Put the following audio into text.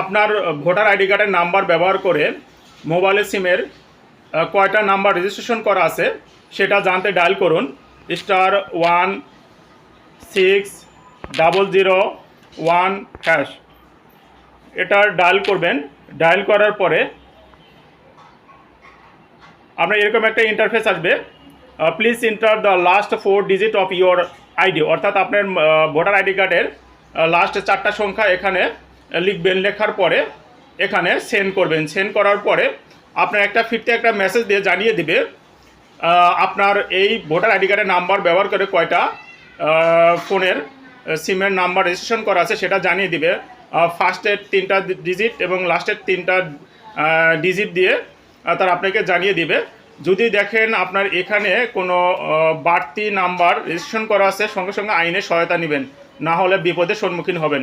আপনার voter ID কার্ডের number ব্যবহার করে মোবাইলের সিমের কয়টা নাম্বার রেজিস্ট্রেশন করা আছে সেটা জানতে ডায়াল করুন *16001#। এটা ডায়াল করবেন। ডায়াল করার পরে আপনার এরকম একটা ইন্টারফেস আসবে, please enter the last 4 digit of your ID, অর্থাৎ আপনার ভোটার আইডি কার্ডের লাস্ট 4টা সংখ্যা এখানে লিখবেন। লেখার পরে এখানে সেন্ড করবেন। সেন্ড করার পরে আপনার ফিরতে একটা মেসেজ দিয়ে জানিয়ে দিবে আপনার এই ভোটার আইডি কার্ডের নাম্বার ব্যবহার করে কয়টা ফোনের সিমের নাম্বার রেজিস্ট্রেশন করা আছে সেটা জানিয়ে দিবে। ফার্স্টের 3টা ডিজিট এবং লাস্টের 3টা ডিজিট দিয়ে তারা আপনাকে জানিয়ে দিবে। যদি দেখেন আপনার এখানে কোনো বাড়তি নাম্বার রেজিস্ট্রেশন করা আছে, সঙ্গে সঙ্গে আইনের সহায়তা নেবেন, না হলে বিপদের সম্মুখীন হবেন।